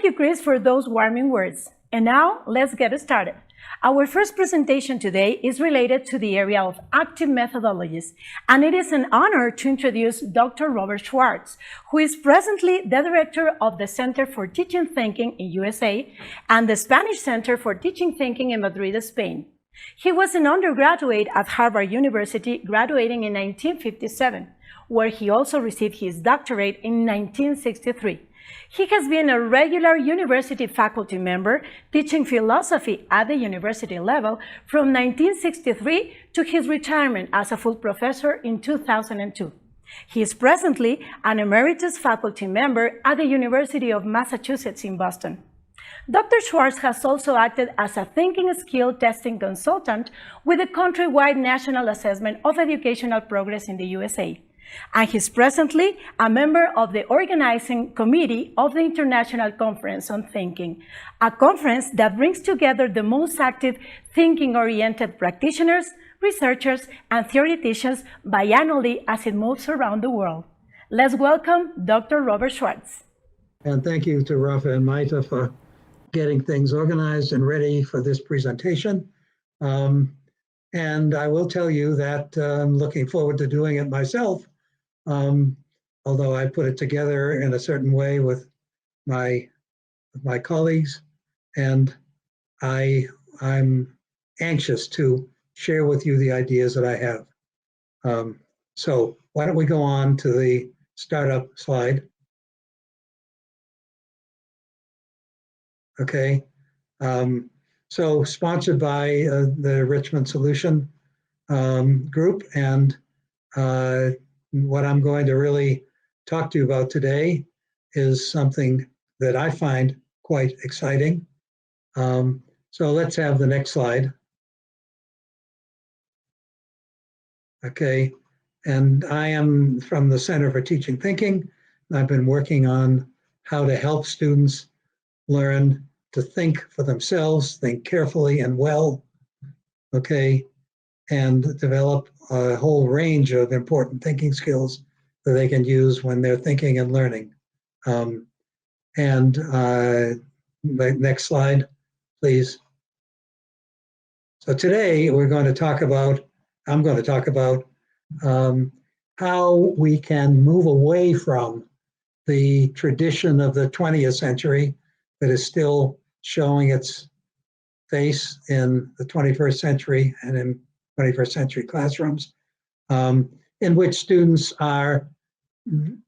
you, Chris, for those warming words. And now, let's get started. Our first presentation today is related to the area of active methodologies, and it is an honor to introduce Dr. Robert Swartz, who is presently the director of the Center for Teaching Thinking in USA and the Spanish Center for Teaching Thinking in Madrid, Spain. He was an undergraduate at Harvard University, graduating in 1957, where he also received his doctorate in 1963. He has been a regular university faculty member, teaching philosophy at the university level from 1963 to his retirement as a full professor in 2002. He is presently an emeritus faculty member at the University of Massachusetts in Boston. Dr. Swartz has also acted as a thinking skill testing consultant with the countrywide National Assessment of Educational Progress in the USA. And he's presently a member of the organizing committee of the International Conference on Thinking, a conference that brings together the most active thinking-oriented practitioners, researchers, and theoreticians biannually as it moves around the world. Let's welcome Dr. Robert Swartz. And thank you to Rafa and Maita for getting things organized and ready for this presentation. And I will tell you that I'm looking forward to doing it myself. Although I put it together in a certain way with my colleagues, and I'm anxious to share with you the ideas that I have. So why don't we go on to the startup slide? Okay. So sponsored by the Richmond Solution group, and what I'm going to really talk to you about today is something that I find quite exciting. So let's have the next slide. Okay, and I am from the Center for Teaching Thinking. I've been working on how to help students learn to think for themselves, think carefully and well, okay, and develop a whole range of important thinking skills that they can use when they're thinking and learning. Next slide, please. So today I'm going to talk about how we can move away from the tradition of the 20th century that is still showing its face in the 21st century and in 21st century classrooms, in which students are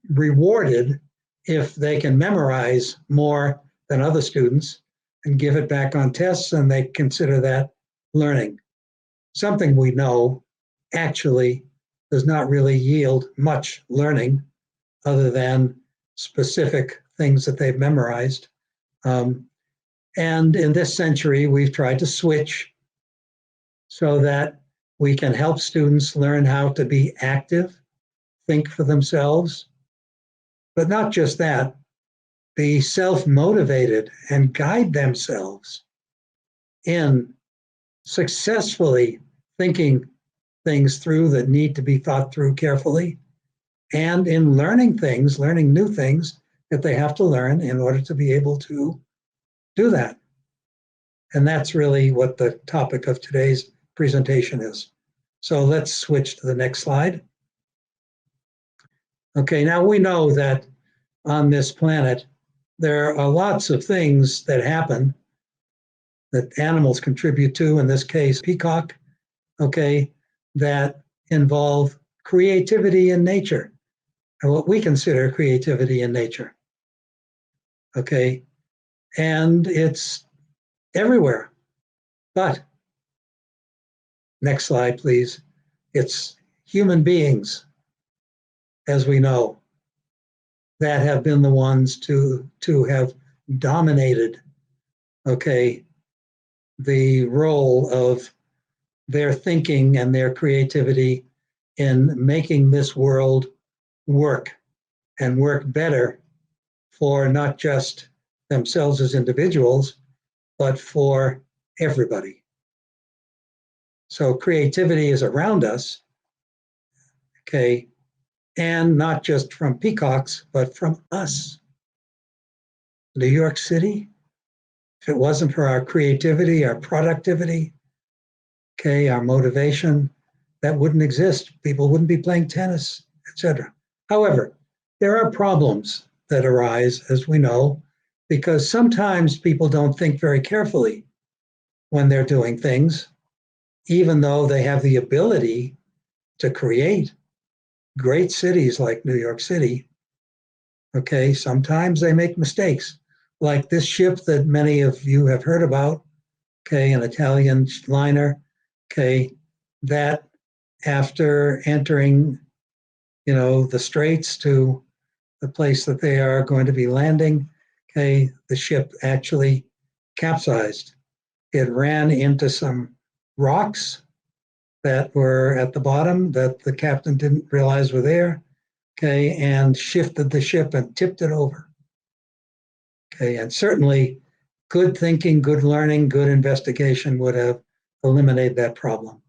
rewarded if they can memorize more than other students and give it back on tests, and they consider that learning. Something we know actually does not really yield much learning other than specific things that they've memorized. And in this century, we've tried to switch so that we can help students learn how to be active, think for themselves, but not just that, be self-motivated and guide themselves in successfully thinking things through that need to be thought through carefully, and in learning new things that they have to learn in order to be able to do that. And that's really what the topic of today's presentation is. So let's switch to the next slide. Okay, now we know that on this planet, there are lots of things that happen that animals contribute to, in this case, peacock, okay, that involve creativity in nature, and what we consider creativity in nature. Okay, and it's everywhere. But, next slide, please. It's human beings, as we know, that have been the ones to have dominated, okay, the role of their thinking and their creativity in making this world work, and work better for not just themselves as individuals, but for everybody. So creativity is around us, okay, and not just from peacocks, but from us. New York City, if it wasn't for our creativity, our productivity, okay, our motivation, that wouldn't exist. People wouldn't be playing tennis, etc. However, there are problems that arise, as we know, because sometimes people don't think very carefully when they're doing things, even though they have the ability to create great cities like New York City. Okay, sometimes they make mistakes, like this ship that many of you have heard about, okay, an Italian liner, okay, that after entering, the straits to the place that they are going to be landing, okay, the ship actually capsized. It ran into some rocks that were at the bottom that the captain didn't realize were there, okay, and shifted the ship and tipped it over. Okay, and certainly good thinking, good learning, good investigation would have eliminated that problem.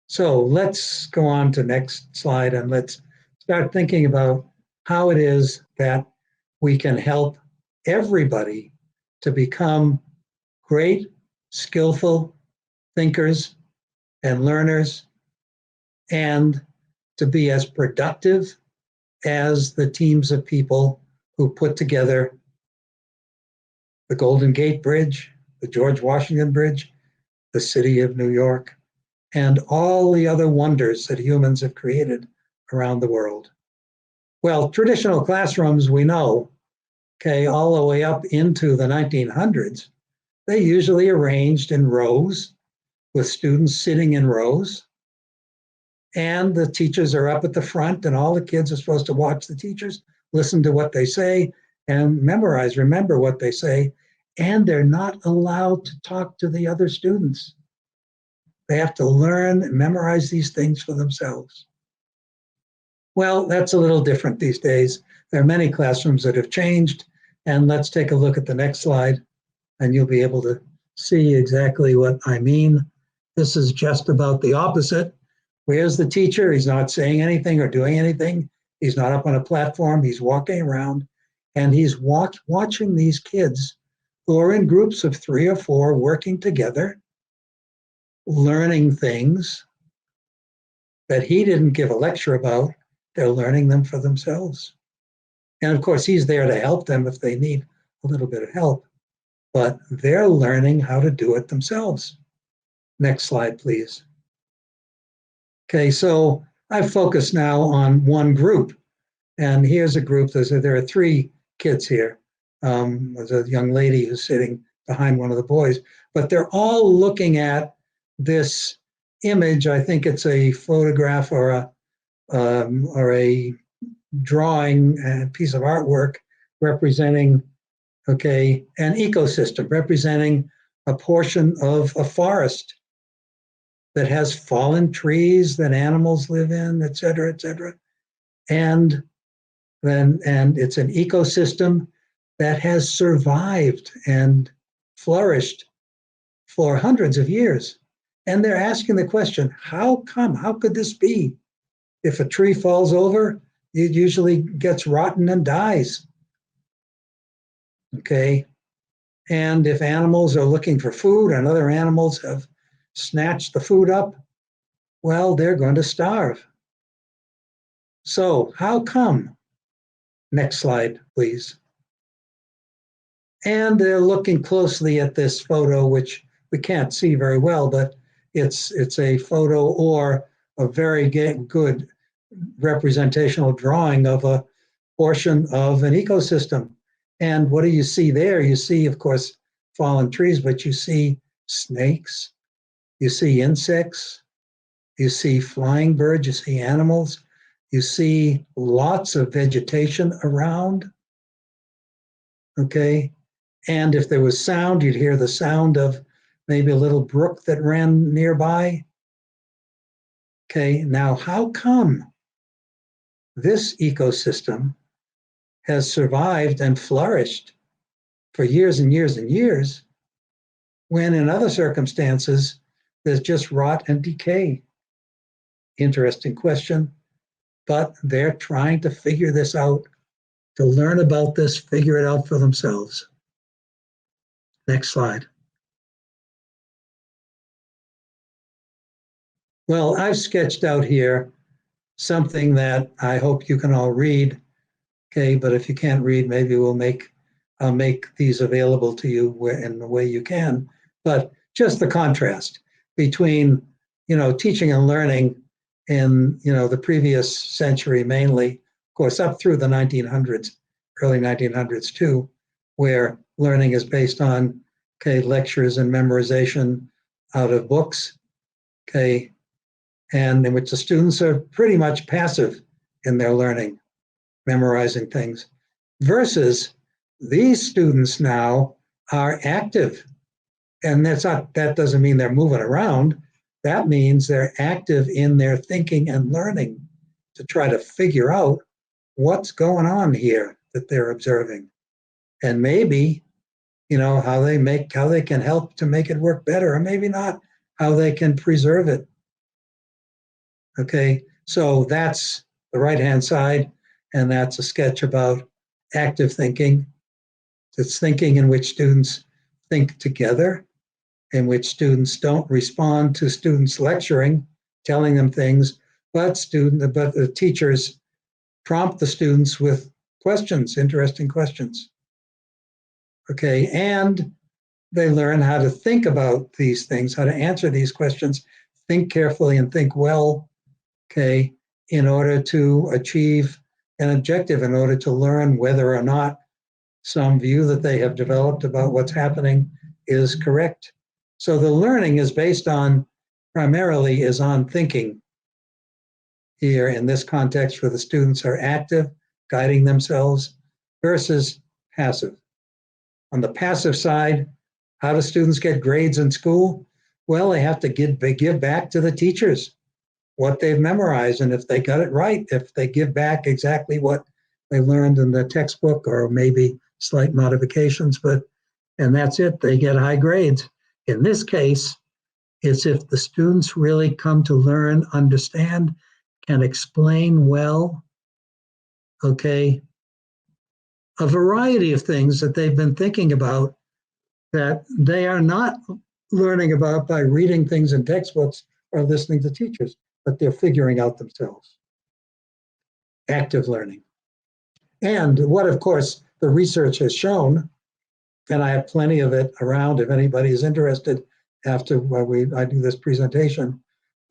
So let's go on to next slide and let's start thinking about how it is that we can help everybody to become great, skillful thinkers and learners, and to be as productive as the teams of people who put together the Golden Gate Bridge, the George Washington Bridge, the city of New York, and all the other wonders that humans have created around the world. Well, traditional classrooms, we know, okay, all the way up into the 1900s, they usually arranged in rows with students sitting in rows. And the teachers are up at the front, and all the kids are supposed to watch the teachers, listen to what they say, and remember what they say. And they're not allowed to talk to the other students. They have to learn and memorize these things for themselves. Well, that's a little different these days. There are many classrooms that have changed. And let's take a look at the next slide, and you'll be able to see exactly what I mean. This is just about the opposite. Where's the teacher? He's not saying anything or doing anything. He's not up on a platform. He's walking around, and he's watching these kids who are in groups of 3 or 4 working together, learning things that he didn't give a lecture about. They're learning them for themselves. And of course, he's there to help them if they need a little bit of help, but they're learning how to do it themselves. Next slide, please. Okay, so I've focused now on one group, and here's a group. There are 3 kids here. There's a young lady who's sitting behind one of the boys, but they're all looking at this image. I think it's a photograph or a drawing, a piece of artwork representing, okay, an ecosystem, representing a portion of a forest that has fallen trees that animals live in, et cetera, et cetera. And it's an ecosystem that has survived and flourished for hundreds of years. And they're asking the question, how come? How could this be? If a tree falls over, it usually gets rotten and dies. Okay. And if animals are looking for food and other animals have snatched the food up, well, they're going to starve. So how come? Next slide, please. And they're looking closely at this photo, which we can't see very well, but it's a photo or a very good representational drawing of a portion of an ecosystem. And what do you see there? You see, of course, fallen trees, but you see snakes, you see insects, you see flying birds, you see animals, you see lots of vegetation around, okay? And if there was sound, you'd hear the sound of maybe a little brook that ran nearby. Okay, now how come this ecosystem has survived and flourished for years and years and years, when in other circumstances, there's just rot and decay? Interesting question, but they're trying to figure this out to learn about this, figure it out for themselves. Next slide. Well, I've sketched out here something that I hope you can all read. Okay, but if you can't read, maybe I'll make these available to you in the way you can. But just the contrast between, teaching and learning in, the previous century mainly, of course, up through the 1900s, early 1900s too, where learning is based on, lectures and memorization out of books, and in which the students are pretty much passive in their learning, memorizing things, versus these students now are active. And that doesn't mean they're moving around. That means they're active in their thinking and learning to try to figure out what's going on here that they're observing. And maybe, how they can help to make it work better, or maybe not, how they can preserve it. Okay, so that's the right-hand side, and that's a sketch about active thinking. It's thinking in which students think together, in which students don't respond to students lecturing, telling them things, but the teachers prompt the students with questions, interesting questions. Okay, and they learn how to think about these things, how to answer these questions, think carefully and think well, in order to achieve an objective, in order to learn whether or not some view that they have developed about what's happening is correct. So the learning is primarily on thinking here in this context, where the students are active, guiding themselves, versus passive. On the passive side, how do students get grades in school? Well, they have to give back to the teachers what they've memorized, and if they got it right, if they give back exactly what they learned in the textbook, or maybe slight modifications, and that's it, they get high grades. In this case, it's if the students really come to learn, understand, can explain well, a variety of things that they've been thinking about that they are not learning about by reading things in textbooks or listening to teachers, but they're figuring out themselves. Active learning. And what, of course, the research has shown, and I have plenty of it around if anybody is interested after I do this presentation,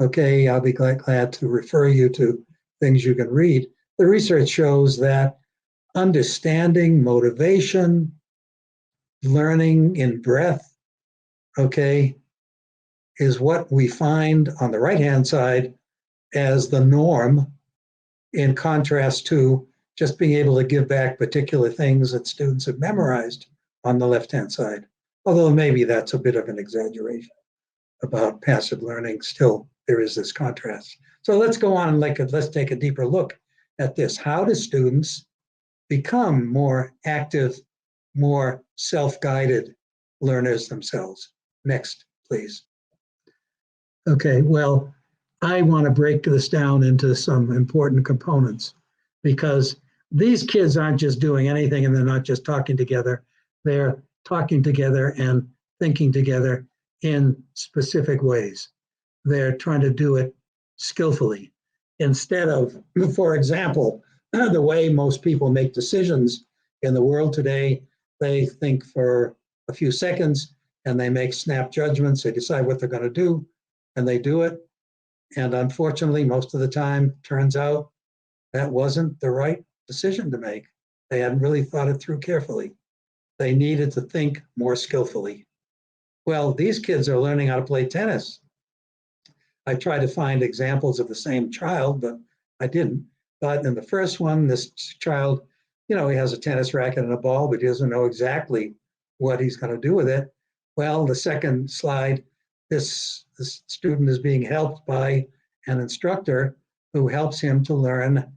I'll be glad to refer you to things you can read. The research shows that understanding, motivation, learning in breadth, is what we find on the right-hand side as the norm, in contrast to just being able to give back particular things that students have memorized on the left-hand side. Although maybe that's a bit of an exaggeration about passive learning. Still, there is this contrast. So let's go on and let's take a deeper look at this. How do students become more active, more self-guided learners themselves? Next, please. Okay, well, I want to break this down into some important components, because these kids aren't just doing anything and they're not just talking together. They're talking together and thinking together in specific ways. They're trying to do it skillfully. Instead of, for example, the way most people make decisions in the world today, they think for a few seconds and they make snap judgments. They decide what they're going to do and they do it. And unfortunately, most of the time, turns out that wasn't the right decision to make. They hadn't really thought it through carefully. They needed to think more skillfully. Well, these kids are learning how to play tennis. I tried to find examples of the same child, but I didn't. But in the first one, this child, he has a tennis racket and a ball, but he doesn't know exactly what he's going to do with it. Well, the second slide, this student is being helped by an instructor who helps him to learn,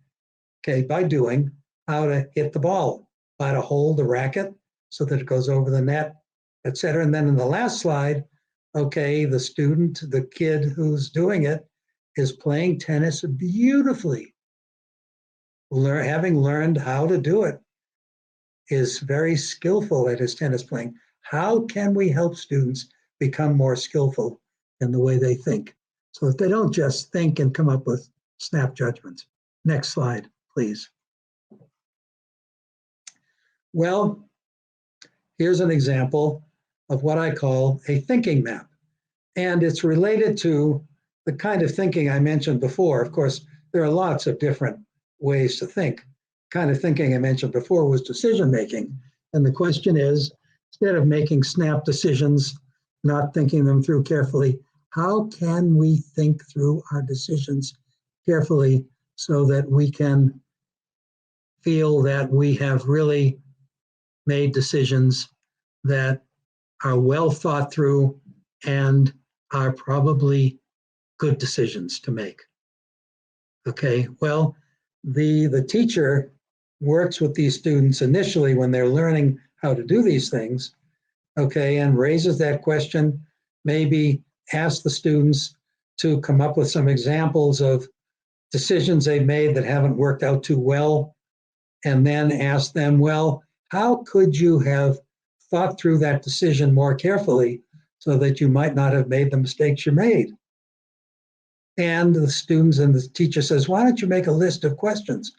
by doing, how to hit the ball, how to hold the racket so that it goes over the net, et cetera. And then in the last slide, the kid who's doing it is playing tennis beautifully, having learned how to do it. is very skillful at his tennis playing. How can we help students become more skillful in the way they think, so that they don't just think and come up with snap judgments? Next slide, please. Well, here's an example of what I call a thinking map. And it's related to the kind of thinking I mentioned before. Of course, there are lots of different ways to think. The kind of thinking I mentioned before was decision making. And the question is, instead of making snap decisions, not thinking them through carefully, how can we think through our decisions carefully so that we can feel that we have really made decisions that are well thought through and are probably good decisions to make? Okay, well, the teacher works with these students initially when they're learning how to do these things, okay, and raises that question, maybe asks the students to come up with some examples of decisions they've made that haven't worked out too well, and then ask them, well, how could you have thought through that decision more carefully so that you might not have made the mistakes you made? And the students and the teacher says, why don't you make a list of questions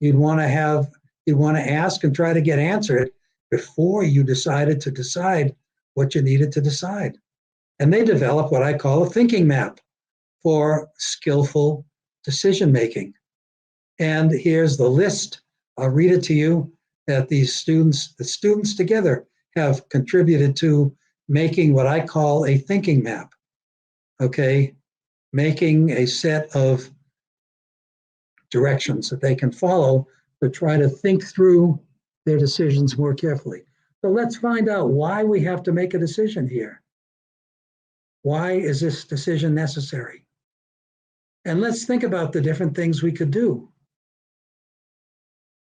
you'd want to ask and try to get answered before you decided to decide what you needed to decide? And they develop what I call a thinking map for skillful decision making. And here's the list. I'll read it to you, that the students together have contributed to making what I call a thinking map. Okay, making a set of directions that they can follow to try to think through their decisions more carefully. So let's find out why we have to make a decision here. Why is this decision necessary? And let's think about the different things we could do.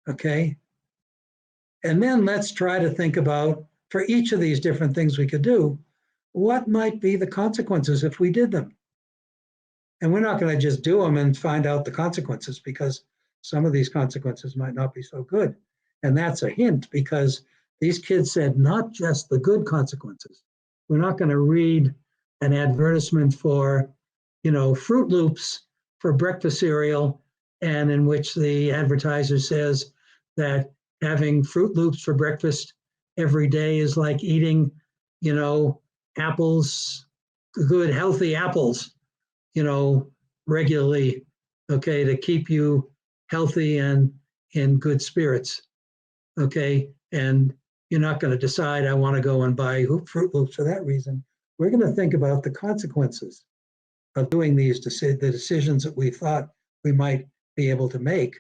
Okay? And then let's try to think about, for each of these different things we could do, what might be the consequences if we did them? And we're not going to just do them and find out the consequences, because some of these consequences might not be so good. And that's a hint, because these kids said not just the good consequences. We're not going to read an advertisement for, Fruit Loops for breakfast cereal, and in which the advertiser says that having Fruit Loops for breakfast every day is like eating, apples, good healthy apples, regularly, okay, to keep you healthy and in good spirits, okay? And you're not going to decide, I want to go and buy Fruit Loops for that reason. We're going to think about the consequences of doing the decisions that we thought we might be able to make,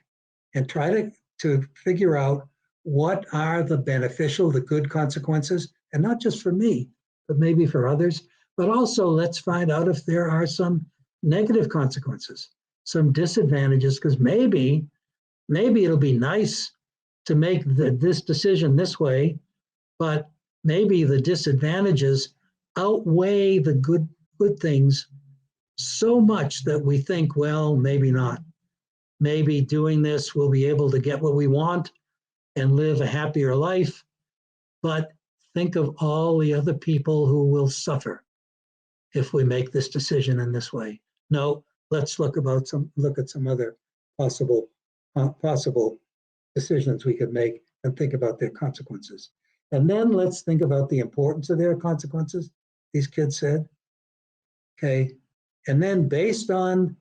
and try to figure out what are the beneficial, the good consequences, and not just for me, but maybe for others. But also let's find out if there are some negative consequences, some disadvantages, because maybe it'll be nice to make this decision this way, but maybe the disadvantages outweigh the good things so much that we think, well, maybe not. Maybe doing this we'll be able to get what we want and live a happier life, but think of all the other people who will suffer if we make this decision in this way. No, let's look at some other possible decisions we could make and think about their consequences. And then let's think about the importance of their consequences, these kids said. Okay, and then based on,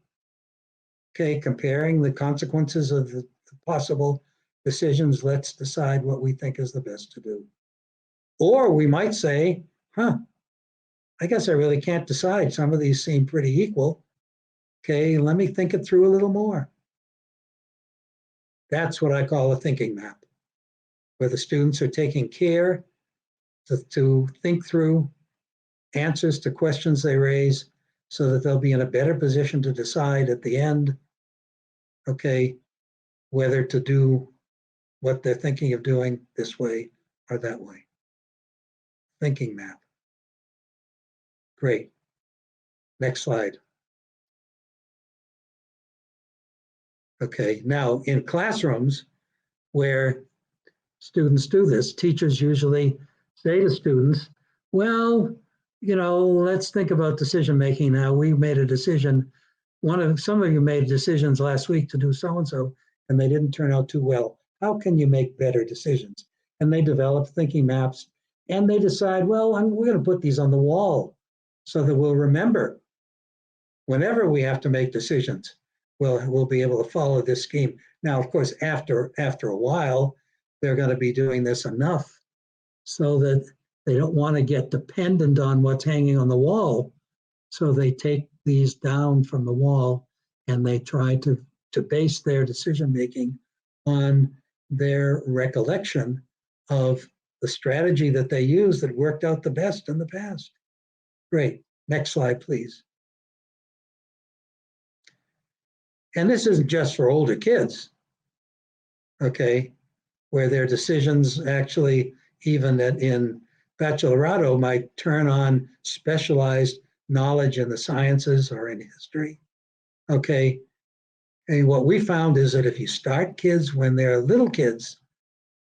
comparing the consequences of the possible decisions, let's decide what we think is the best to do. Or we might say, I guess I really can't decide. Some of these seem pretty equal. Okay, let me think it through a little more. That's what I call a thinking map, where the students are taking care to think through answers to questions they raise so that they'll be in a better position to decide at the end, whether to do what they're thinking of doing this way or that way. Thinking map. Great. Next slide. Okay, now in classrooms where students do this. Teachers usually say to students, well, let's think about decision making now. We made a decision. Some of you made decisions last week to do so-and-so, and they didn't turn out too well. How can you make better decisions? And they develop thinking maps, and they decide, well, we're going to put these on the wall so that we'll remember whenever we have to make decisions, we'll be able to follow this scheme. Now, of course, after a while, they're going to be doing this enough so that they don't want to get dependent on what's hanging on the wall. So they take these down from the wall and they try to base their decision making on their recollection of the strategy that they used that worked out the best in the past. Great. Next slide, please. And this isn't just for older kids, okay, where their decisions actually, even in Bachelorado, might turn on specialized knowledge in the sciences or in history, okay? And what we found is that if you start kids when they're little kids,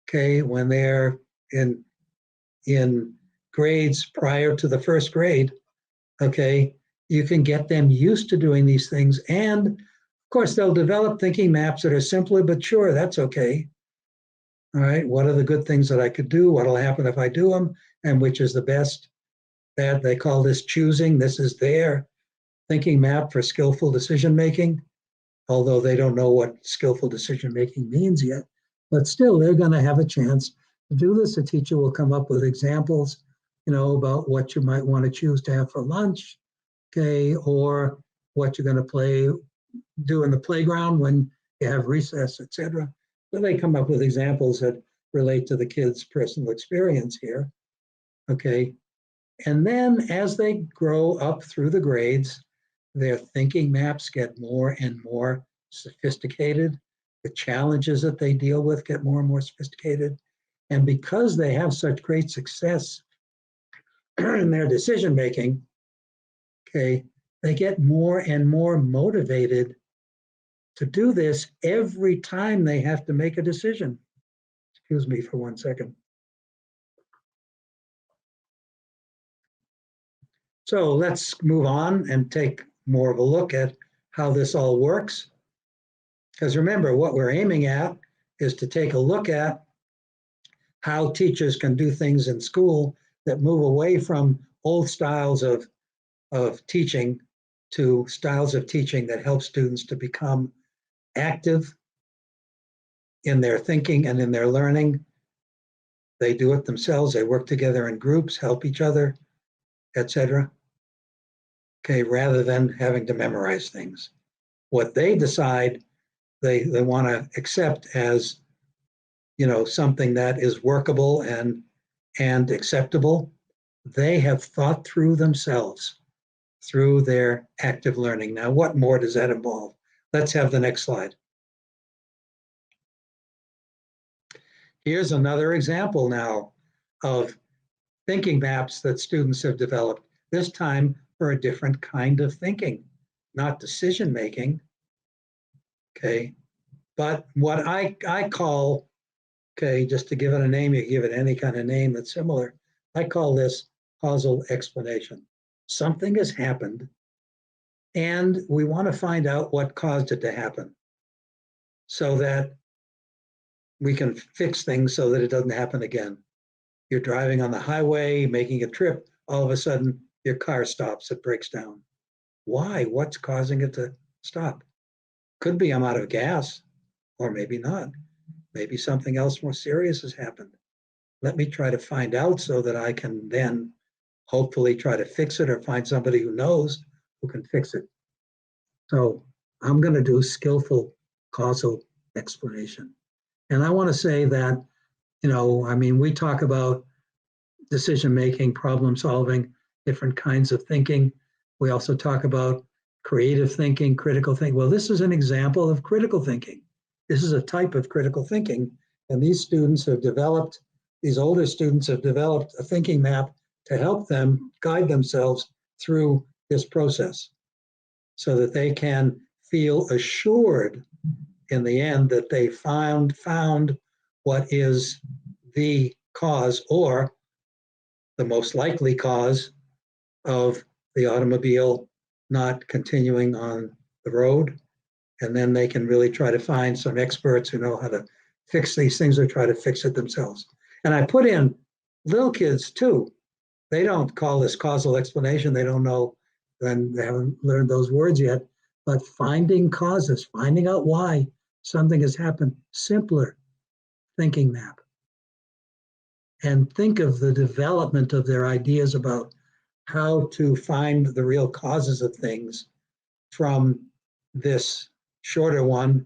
okay, when they're in grades prior to the first grade, okay, you can get them used to doing these things. And of course, they'll develop thinking maps that are simpler, but sure, that's okay. All right, what are the good things that I could do? What'll happen if I do them? And which is the best? That they call this choosing. This is their thinking map for skillful decision making, although they don't know what skillful decision making means yet. But still, they're going to have a chance to do this. The teacher will come up with examples, about what you might want to choose to have for lunch, okay, or what you're going to do in the playground when you have recess, etc. So they come up with examples that relate to the kids' personal experience here, okay? And then as they grow up through the grades, their thinking maps get more and more sophisticated. The challenges that they deal with get more and more sophisticated. And because they have such great success in their decision making, okay, they get more and more motivated to do this every time they have to make a decision. Excuse me for 1 second. So let's move on and take more of a look at how this all works. Because remember, what we're aiming at is to take a look at how teachers can do things in school that move away from old styles of teaching to styles of teaching that help students to become active in their thinking and in their learning. They do it themselves. They work together in groups, help each other, etc. Okay, rather than having to memorize things. What they decide they want to accept as, something that is workable and acceptable, they have thought through themselves through their active learning. Now, what more does that involve? Let's have the next slide. Here's another example now of thinking maps that students have developed, this time for a different kind of thinking, not decision making, okay, but what I call, okay, just to give it a name, you give it any kind of name that's similar, I call this causal explanation. Something has happened, and we want to find out what caused it to happen so that we can fix things so that it doesn't happen again. You're driving on the highway, making a trip, all of a sudden your car stops, it breaks down. Why? What's causing it to stop? Could be I'm out of gas, or maybe not. Maybe something else more serious has happened. Let me try to find out so that I can then hopefully try to fix it or find somebody who knows who can fix it. So I'm going to do skillful causal explanation. And I want to say that, we talk about decision-making, problem solving, different kinds of thinking. We also talk about creative thinking, critical thinking. Well, this is an example of critical thinking. This is a type of critical thinking. And these older students have developed a thinking map to help them guide themselves through this process so that they can feel assured in the end that they found what is the cause or the most likely cause of the automobile not continuing on the road. And then they can really try to find some experts who know how to fix these things or try to fix it themselves. And I put in little kids too. They don't call this causal explanation. They don't know, and they haven't learned those words yet. But finding causes, finding out why something has happened, simpler thinking map. And think of the development of their ideas about how to find the real causes of things from this shorter one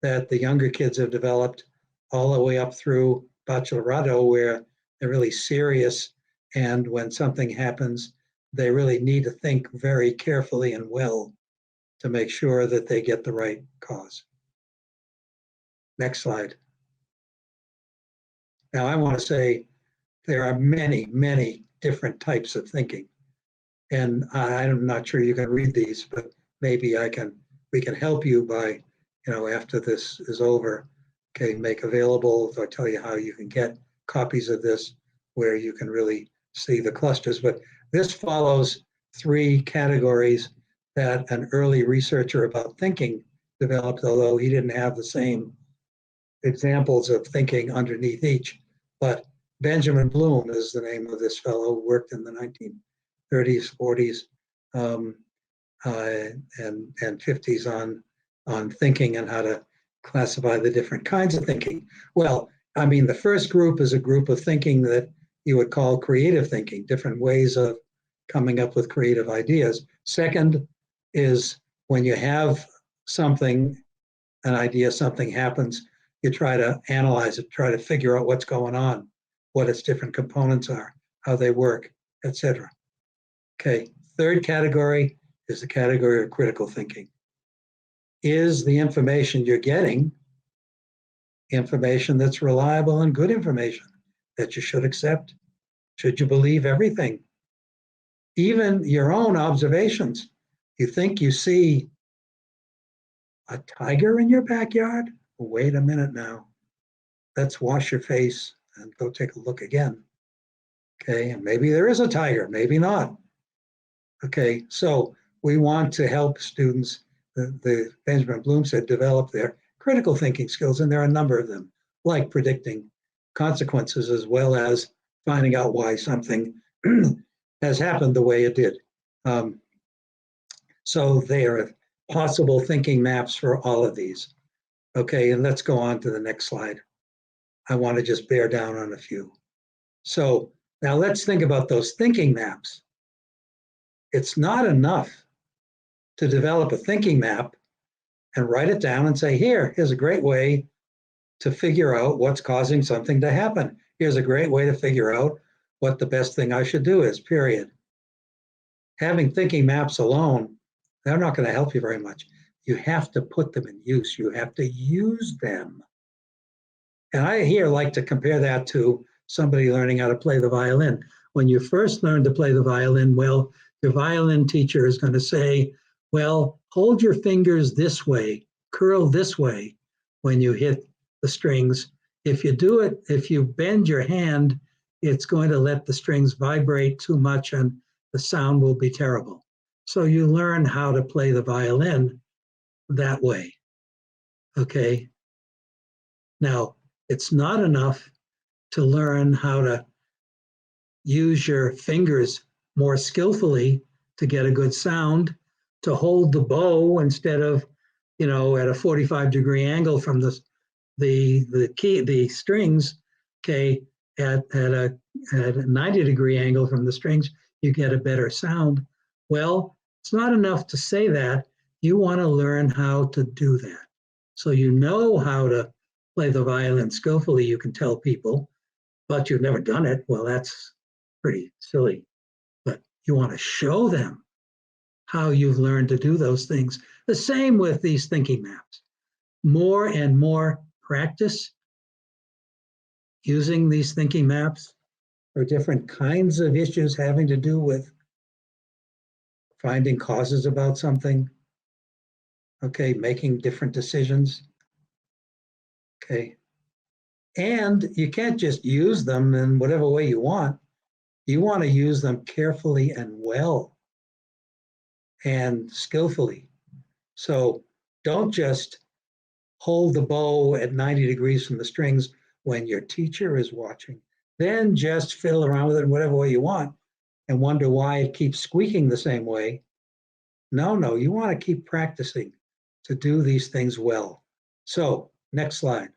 that the younger kids have developed all the way up through Bachelorado, where they're really serious. And when something happens, they really need to think very carefully and well to make sure that they get the right cause. Next slide. Now, I want to say there are many, many different types of thinking. And I'm not sure you can read these, but maybe we can help you by, after this is over, okay, make available or tell you how you can get copies of this where you can really see the clusters. But this follows 3 categories that an early researcher about thinking developed, although he didn't have the same examples of thinking underneath each. But Benjamin Bloom is the name of this fellow who worked in the 1930s, 40s, and 50s on thinking and how to classify the different kinds of thinking. Well, I mean, the first group is a group of thinking that you would call creative thinking, different ways of coming up with creative ideas. Second is when you have something, an idea, something happens, you try to analyze it, try to figure out what's going on, what its different components are, how they work, etc. Okay, third category is the category of critical thinking. Is the information you're getting information that's reliable and good information that you should accept? Should you believe everything? Even your own observations. You think you see a tiger in your backyard? Wait a minute now. Let's wash your face and go take a look again. Okay, and maybe there is a tiger, maybe not. Okay, so we want to help students, the Benjamin Bloom said, develop their critical thinking skills, and there are a number of them, like predicting consequences as well as finding out why something has happened the way it did. So there are possible thinking maps for all of these. Okay, and let's go on to the next slide. I want to just bear down on a few. So now let's think about those thinking maps. It's not enough to develop a thinking map and write it down and say, here's a great way to figure out what's causing something to happen. Here's a great way to figure out what the best thing I should do is, period. Having thinking maps alone, they're not going to help you very much. You have to put them in use. You have to use them. And I here like to compare that to somebody learning how to play the violin. When you first learn to play the violin, well, your violin teacher is going to say, well, hold your fingers this way, curl this way when you hit the strings. If you do it, if you bend your hand, it's going to let the strings vibrate too much and the sound will be terrible. So you learn how to play the violin that way. Okay. Now, it's not enough to learn how to use your fingers more skillfully to get a good sound, to hold the bow instead of, at a 45-degree angle from the strings, okay, at a 90-degree angle from the strings, you get a better sound. Well, it's not enough to say that. You want to learn how to do that. So you know how to play the violin skillfully, you can tell people, but you've never done it. Well, that's pretty silly. But you want to show them how you've learned to do those things. The same with these thinking maps. More and more practice using these thinking maps for different kinds of issues having to do with finding causes about something, okay, making different decisions, okay, And you can't just use them in whatever way you want. You want to use them carefully and well and skillfully. So don't just hold the bow at 90 degrees from the strings when your teacher is watching. Then just fiddle around with it in whatever way you want and wonder why it keeps squeaking the same way. No, you want to keep practicing to do these things well. So, next slide.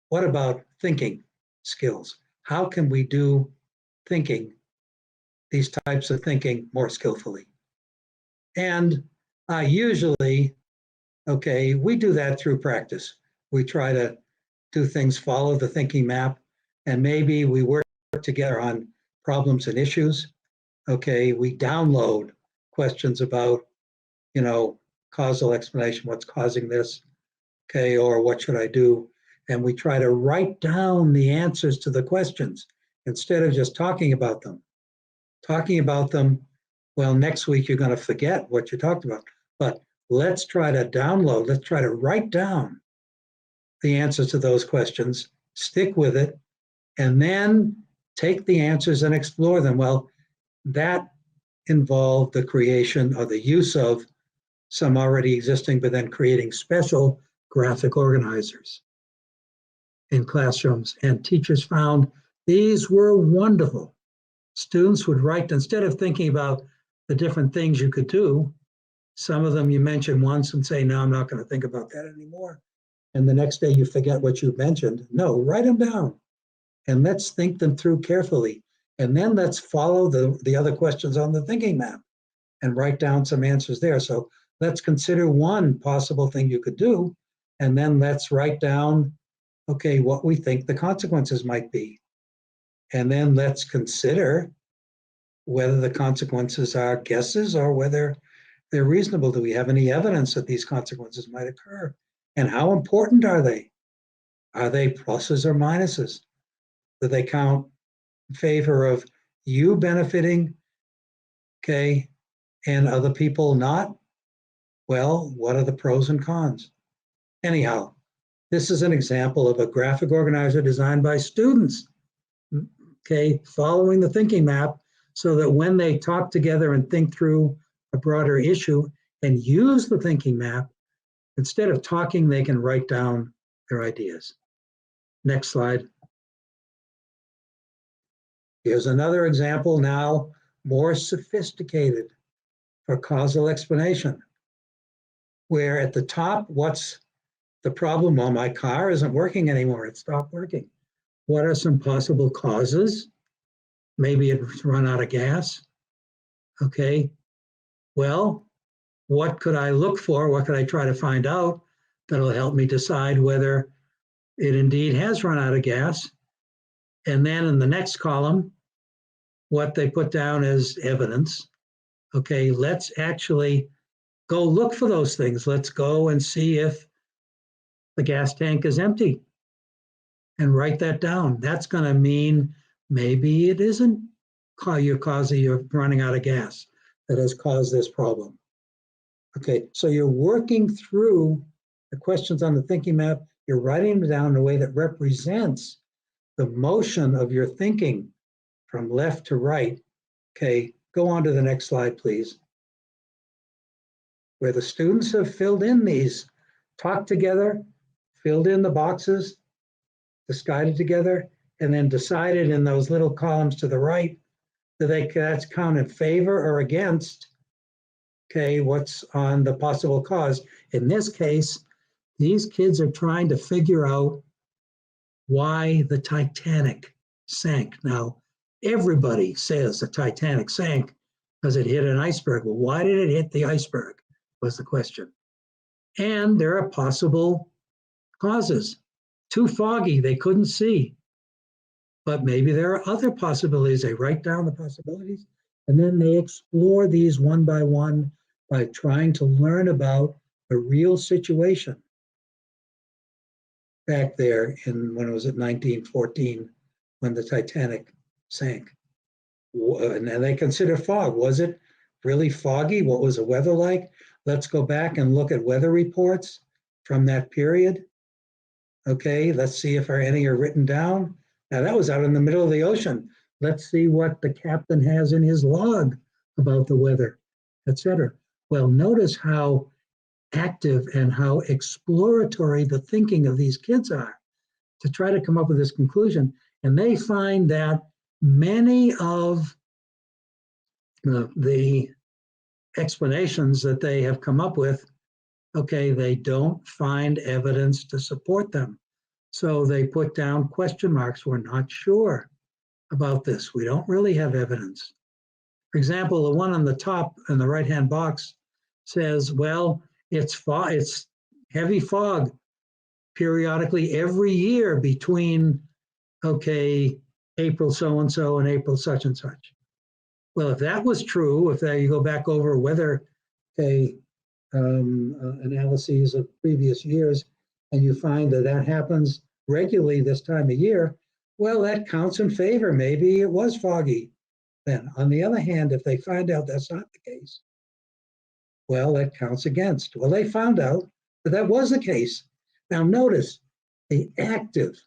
What about thinking skills? How can we do thinking, these types of thinking, more skillfully? And usually, okay, we do that through practice. We try to do things, follow the thinking map, and maybe we work together on problems and issues. Okay, we download questions about, causal explanation, what's causing this, okay, or what should I do? And we try to write down the answers to the questions instead of just talking about them. Talking about them, well, next week you're going to forget what you talked about. But let's try to download, let's try to write down the answers to those questions, stick with it, and then take the answers and explore them. Well, that involved the creation or the use of some already existing, but then creating special graphic organizers in classrooms. And teachers found these were wonderful. Students would write, instead of thinking about the different things you could do, some of them you mention once and say, no, I'm not going to think about that anymore. And the next day you forget what you mentioned. No, write them down and let's think them through carefully. And then let's follow the other questions on the thinking map and write down some answers there. So let's consider one possible thing you could do, and then let's write down, okay, what we think the consequences might be. And then let's consider whether the consequences are guesses or whether they're reasonable. Do we have any evidence that these consequences might occur? And how important are they? Are they pluses or minuses? Do they count in favor of you benefiting, okay, and other people not? Well, what are the pros and cons? Anyhow, this is an example of a graphic organizer designed by students, okay, following the thinking map so that when they talk together and think through a broader issue and use the thinking map, instead of talking, they can write down their ideas. Next slide. Here's another example now, more sophisticated for causal explanation, where at the top, what's the problem? Well, my car isn't working anymore. It stopped working. What are some possible causes? Maybe it's run out of gas. Okay. Well, what could I look for? What could I try to find out that'll help me decide whether it indeed has run out of gas? And then in the next column, what they put down is evidence. Okay, let's actually go look for those things. Let's go and see if the gas tank is empty and write that down. That's going to mean maybe it isn't you're running out of gas that has caused this problem. Okay, so you're working through the questions on the thinking map. You're writing them down in a way that represents the motion of your thinking from left to right. Okay, go on to the next slide, please. Where the students have filled in these, talked together, filled in the boxes, decided together, and then decided in those little columns to the right that that's count in favor or against, okay, what's on the possible cause. In this case, these kids are trying to figure out why the Titanic sank. Now, everybody says the Titanic sank because it hit an iceberg. Well, why did it hit the iceberg was the question. And there are possible causes. Too foggy, they couldn't see. But maybe there are other possibilities. They write down the possibilities, and then they explore these one by trying to learn about the real situation back there when it was at 1914, when the Titanic sank. And they consider fog. Was it really foggy? What was the weather like? Let's go back and look at weather reports from that period. Okay, let's see if any are written down. Now that was out in the middle of the ocean. Let's see what the captain has in his log about the weather, etc. Well, notice how active and how exploratory the thinking of these kids are to try to come up with this conclusion. And they find that many of the explanations that they have come up with, okay, they don't find evidence to support them. So they put down question marks. We're not sure about this. We don't really have evidence. For example, the one on the top in the right-hand box says, well, it's heavy fog periodically every year between, okay, April so-and-so and April such and such. Well, if that was true, if you go back over weather analyses of previous years, and you find that that happens regularly this time of year, well, that counts in favor. Maybe it was foggy then. On the other hand, if they find out that's not the case, well, that counts against. Well, they found out that was the case. Now notice the active,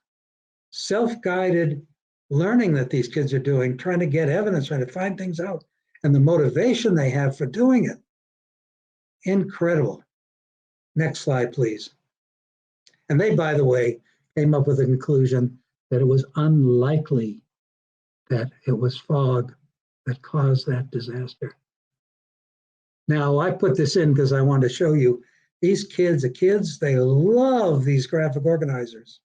self-guided learning that these kids are doing, trying to get evidence, trying to find things out, and the motivation they have for doing it. Incredible. Next slide, please. And they, by the way, came up with a conclusion that it was unlikely that it was fog that caused that disaster. Now, I put this in because I want to show you these kids, they love these graphic organizers.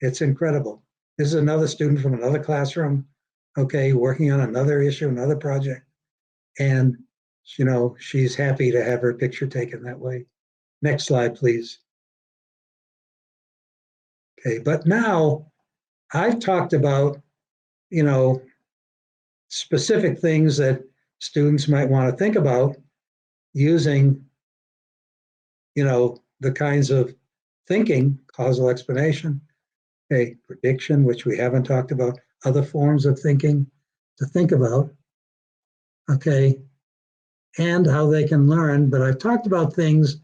It's incredible. This is another student from another classroom, okay, working on another issue, another project. And, you know, she's happy to have her picture taken that way. Next slide, please. Okay, but now I've talked about, you know, specific things that students might want to think about using, you know, the kinds of thinking, causal explanation, okay, prediction, which we haven't talked about, other forms of thinking to think about, okay, and how they can learn. But I've talked about things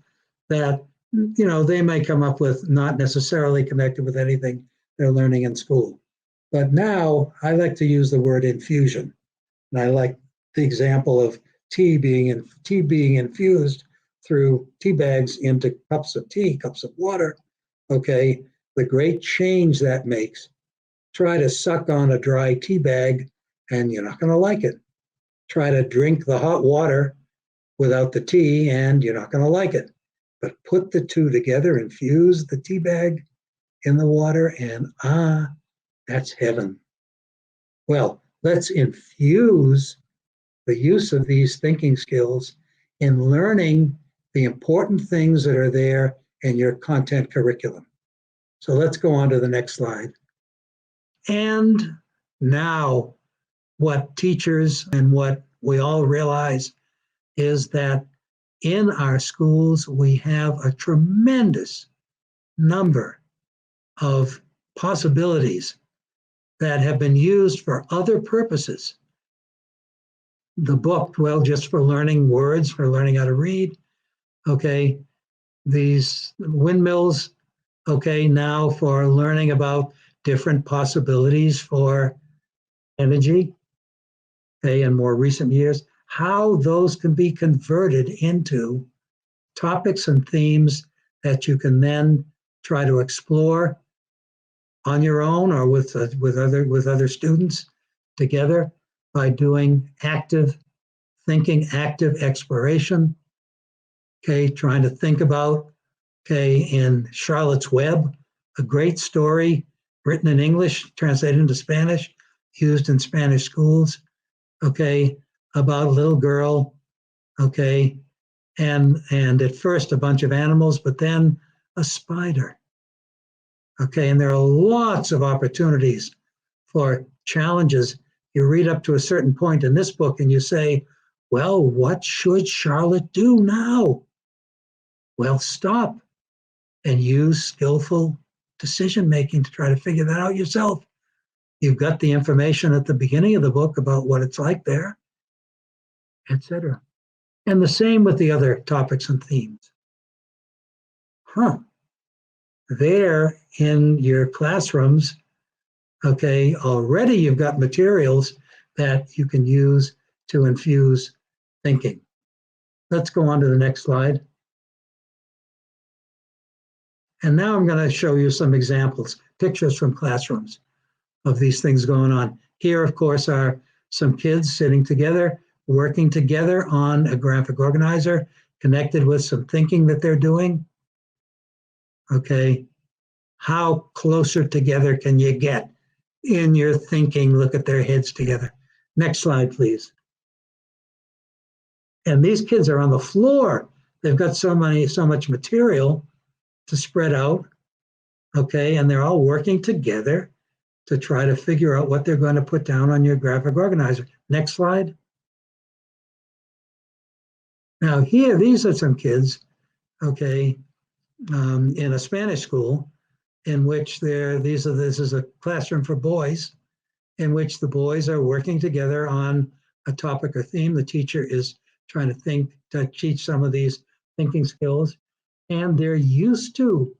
that, you know, they may come up with not necessarily connected with anything they're learning in school. But now I like to use the word infusion. And I like the example of tea being infused through tea bags into cups of tea, cups of water, okay, the great change that makes. Try to suck on a dry tea bag and you're not going to like it. Try to drink the hot water without the tea and you're not going to like it. But put the two together, infuse the tea bag in the water, and that's heaven. Well, let's infuse the use of these thinking skills in learning the important things that are there in your content curriculum. So let's go on to the next slide. And now what teachers and what we all realize is that in our schools, we have a tremendous number of possibilities that have been used for other purposes. The book, well, just for learning words, for learning how to read, okay, these windmills, okay, now for learning about different possibilities for energy, okay, in more recent years, how those can be converted into topics and themes that you can then try to explore on your own or with other students together by doing active thinking, active exploration, okay, trying to think about, okay, in Charlotte's Web, a great story written in English, translated into Spanish, used in Spanish schools, okay, about a little girl, okay, and at first a bunch of animals, but then a spider. Okay, and there are lots of opportunities for challenges. You read up to a certain point in this book and you say, well, what should Charlotte do now? Well, stop and use skillful decision-making to try to figure that out yourself. You've got the information at the beginning of the book about what it's like there, etc. And the same with the other topics and themes. there in your classrooms, okay, already you've got materials that you can use to infuse thinking. Let's go on to the next slide. And now I'm going to show you some examples, pictures from classrooms of these things going on. Here, of course, are some kids sitting together, working together on a graphic organizer, connected with some thinking that they're doing. Okay, how closer together can you get in your thinking? Look at their heads together. Next slide, please. And these kids are on the floor. They've got so much material to spread out, okay, and they're all working together to try to figure out what they're going to put down on your graphic organizer. Next slide. Now here, these are some kids, okay, in a Spanish school in which this is a classroom for boys, in which the boys are working together on a topic or theme. The teacher is trying to teach some of these thinking skills, and they're used to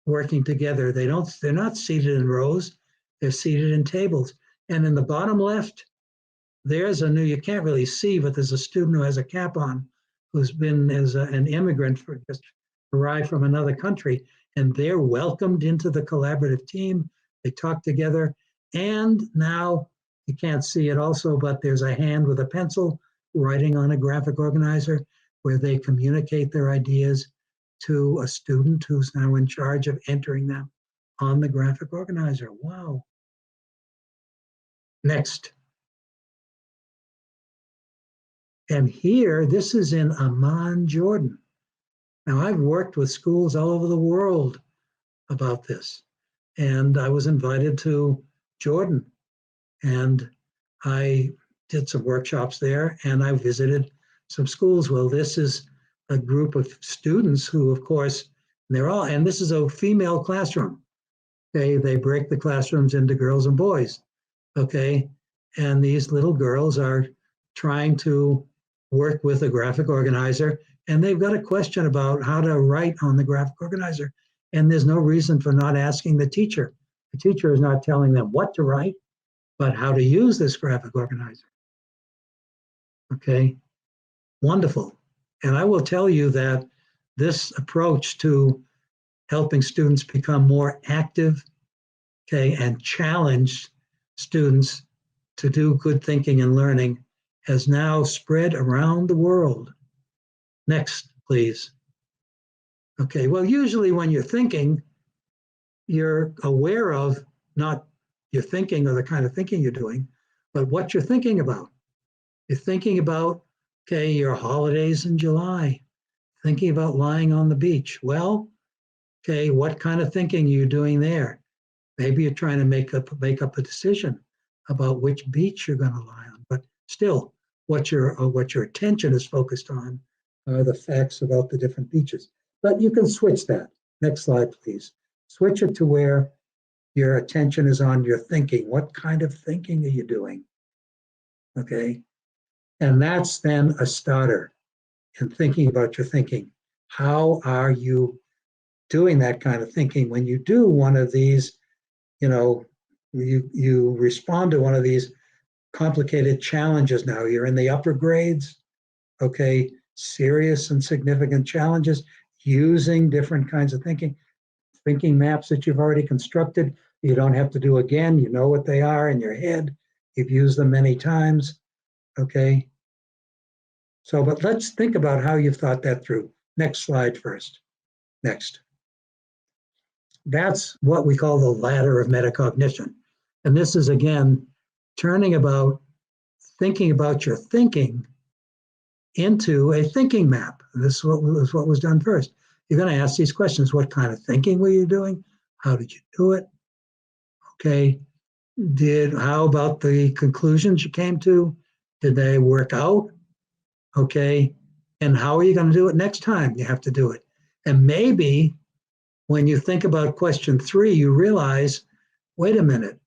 working together. They're not seated in rows, they're seated in tables. And in the bottom left, you can't really see, but there's a student who has a cap on, who's been as an immigrant just arrived from another country, and they're welcomed into the collaborative team. They talk together, and now you can't see it also, but there's a hand with a pencil writing on a graphic organizer where they communicate their ideas to a student who's now in charge of entering them on the graphic organizer. Wow. Next. And here, this is in Amman, Jordan. Now, I've worked with schools all over the world about this, and I was invited to Jordan, and I did some workshops there, and I visited some schools. Well, this is a group of students who, of course, and this is a female classroom. Okay, they break the classrooms into girls and boys. Okay, and these little girls are trying to work with a graphic organizer, and they've got a question about how to write on the graphic organizer. And there's no reason for not asking the teacher. The teacher is not telling them what to write, but how to use this graphic organizer. Okay, wonderful. And I will tell you that this approach to helping students become more active, okay, and challenge students to do good thinking and learning has now spread around the world. Next, please. Okay, well, usually when you're thinking, you're aware of not your thinking or the kind of thinking you're doing, but what you're thinking about. You're thinking about, okay, your holidays in July, thinking about lying on the beach. Well, okay, what kind of thinking are you doing there? Maybe you're trying to make up a decision about which beach you're going to lie on, but still, what your attention is focused on are the facts about the different beaches. But you can switch that. Next slide, please. Switch it to where your attention is on your thinking. What kind of thinking are you doing? Okay. And that's then a starter in thinking about your thinking. How are you doing that kind of thinking when you do one of these, you respond to one of these complicated challenges now. You're in the upper grades, okay, serious and significant challenges using different kinds of thinking maps that you've already constructed. You don't have to do again. You know what they are in your head. You've used them many times, okay? So, but let's think about how you've thought that through. Next slide first. Next. That's what we call the ladder of metacognition. And this is, again, thinking about your thinking into a thinking map. This is what was done first. You're going to ask these questions. What kind of thinking were you doing? How did you do it? Okay. How about the conclusions you came to? Did they work out? Okay. And how are you going to do it next time you have to do it? And maybe when you think about question 3, you realize, wait a minute,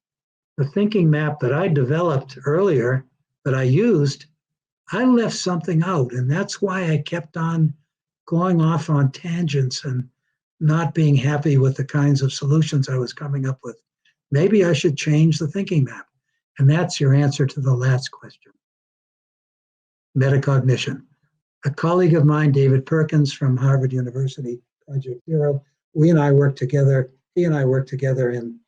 the thinking map that I developed earlier that I used, I left something out. And that's why I kept on going off on tangents and not being happy with the kinds of solutions I was coming up with. Maybe I should change the thinking map. And that's your answer to the last question. Metacognition. A colleague of mine, David Perkins from Harvard University, Project Zero, he and I worked together in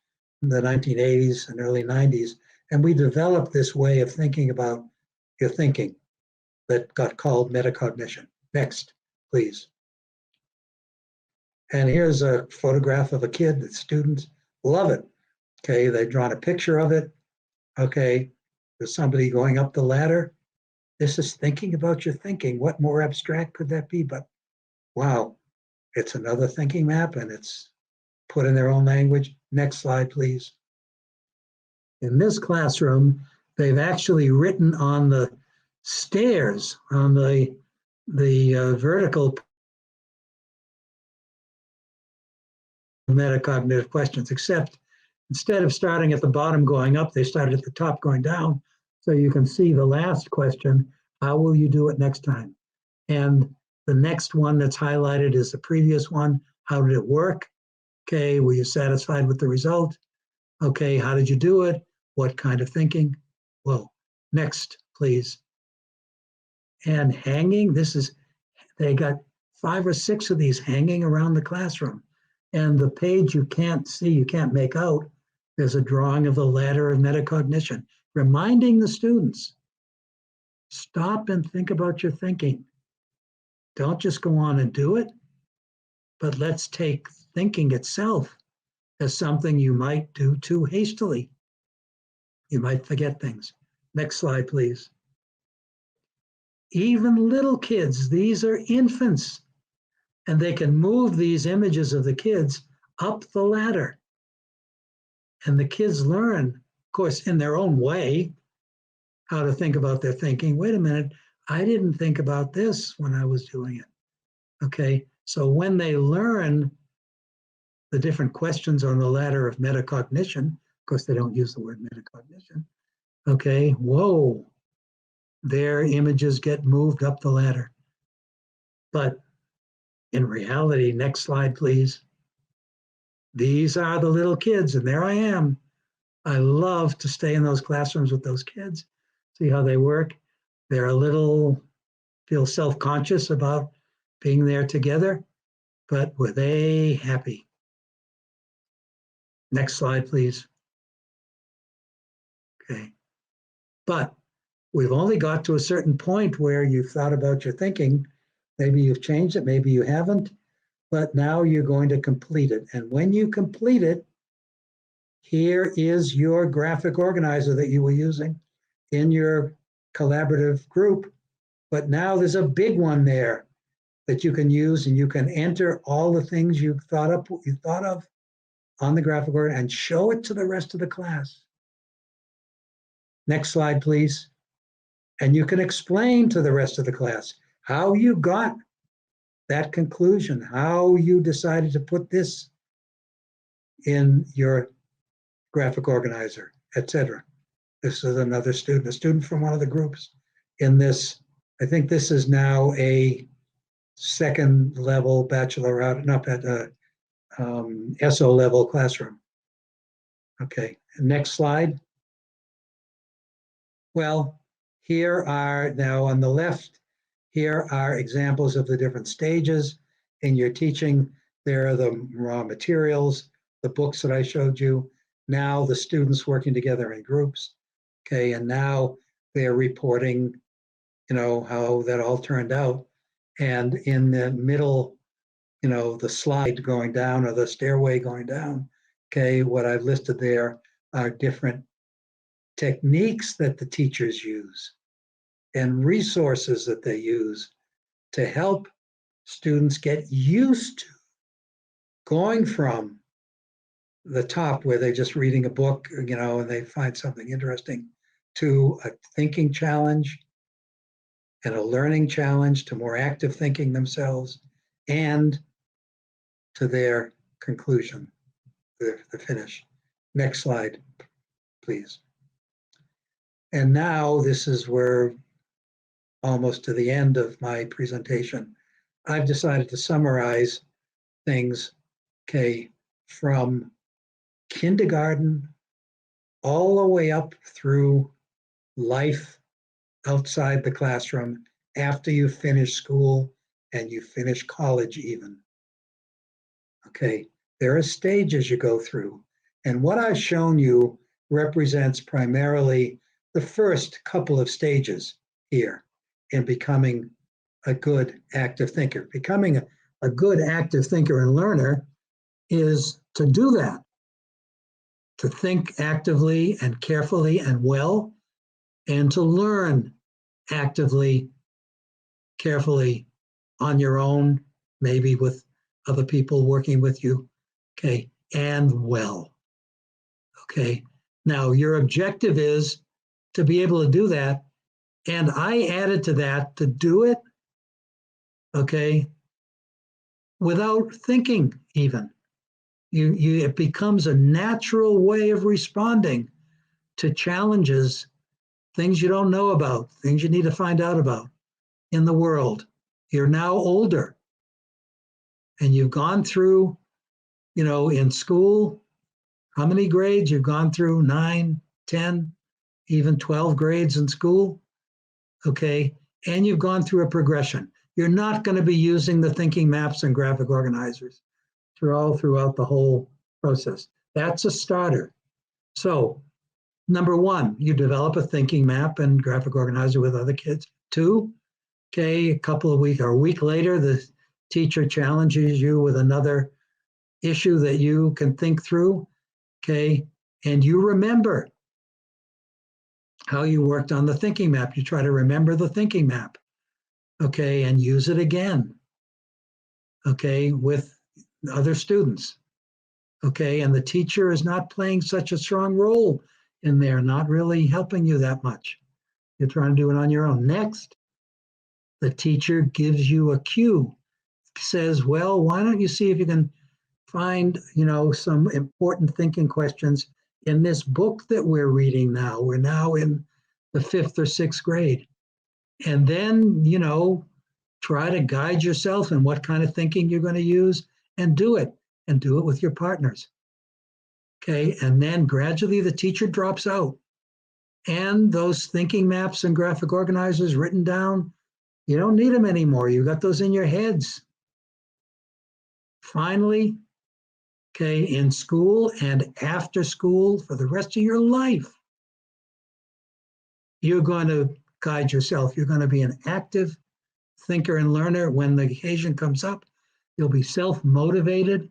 the 1980s and early 90s, and we developed this way of thinking about your thinking that got called metacognition. Next, please. And here's a photograph of a kid, the students love it. Okay, they've drawn a picture of it. Okay, there's somebody going up the ladder. This is thinking about your thinking. What more abstract could that be? But wow, it's another thinking map and it's put in their own language. Next slide, please. In this classroom, they've actually written on the stairs, on the vertical metacognitive questions, except instead of starting at the bottom going up, they started at the top going down. So you can see the last question, how will you do it next time? And the next one that's highlighted is the previous one. How did it work? Okay, were you satisfied with the result? Okay, how did you do it? What kind of thinking? Whoa, next, please. And hanging, they got 5 or 6 of these hanging around the classroom. And the page you can't see, you can't make out, there's a drawing of the ladder of metacognition, reminding the students, stop and think about your thinking. Don't just go on and do it, but let's take thinking itself as something you might do too hastily. You might forget things. Next slide, please. Even little kids, these are infants, and they can move these images of the kids up the ladder. And the kids learn, of course, in their own way, how to think about their thinking. Wait a minute, I didn't think about this when I was doing it. Okay, so when they learn the different questions on the ladder of metacognition, of course, they don't use the word metacognition. Okay, whoa, their images get moved up the ladder. But in reality, next slide, please. These are the little kids, and there I am. I love to stay in those classrooms with those kids, see how they work. They're a little, feel self-conscious about being there together, but were they happy? Next slide, please. Okay. But we've only got to a certain point where you've thought about your thinking. Maybe you've changed it, maybe you haven't, but now you're going to complete it. And when you complete it, here is your graphic organizer that you were using in your collaborative group. But now there's a big one there that you can use, and you can enter all the things you thought of on the graphic organizer and show it to the rest of the class. Next slide, please. And you can explain to the rest of the class how you got that conclusion, how you decided to put this in your graphic organizer, etc. This is another student, a student from one of the groups in this. I think this is now a second level baccalaureate, not at SO level classroom. Okay, next slide. Well, here are now on the left, here are examples of the different stages in your teaching. There are the raw materials, the books that I showed you. Now the students working together in groups. Okay, and now they're reporting, how that all turned out. And in the middle, the slide going down or the stairway going down, okay, what I've listed there are different techniques that the teachers use and resources that they use to help students get used to going from the top where they're just reading a book, and they find something interesting, to a thinking challenge and a learning challenge, to more active thinking themselves, and to their conclusion, the finish. Next slide, please. And now this is where almost to the end of my presentation, I've decided to summarize things okay, from kindergarten all the way up through life outside the classroom, after you finish school and you finish college even. Okay, there are stages you go through. And what I've shown you represents primarily the first couple of stages here in becoming a good active thinker. Becoming a good active thinker and learner is to do that, to think actively and carefully and well, and to learn actively, carefully on your own, maybe with other people working with you, okay, and well, okay. Now, your objective is to be able to do that, and I added to that to do it, okay, without thinking even. It becomes a natural way of responding to challenges, things you don't know about, things you need to find out about in the world. You're now older and you've gone through, in school, how many grades you've gone through? 9, 10, even 12 grades in school, okay? And you've gone through a progression. You're not going to be using the thinking maps and graphic organizers throughout the whole process. That's a starter. So, number one, you develop a thinking map and graphic organizer with other kids. 2, okay, a couple of weeks or a week later, the teacher challenges you with another issue that you can think through, okay, and you remember how you worked on the thinking map. You try to remember the thinking map, okay, and use it again, okay, with other students, okay, and the teacher is not playing such a strong role in there, not really helping you that much. You're trying to do it on your own. Next, the teacher gives you a cue, says, well, why don't you see if you can find, some important thinking questions in this book that we're reading now. We're now in the 5th or 6th grade. And then, try to guide yourself in what kind of thinking you're going to use and do it with your partners. Okay, and then gradually the teacher drops out and those thinking maps and graphic organizers written down, you don't need them anymore. You got those in your heads. Finally, okay, in school and after school for the rest of your life, you're going to guide yourself. You're going to be an active thinker and learner. When the occasion comes up, you'll be self-motivated.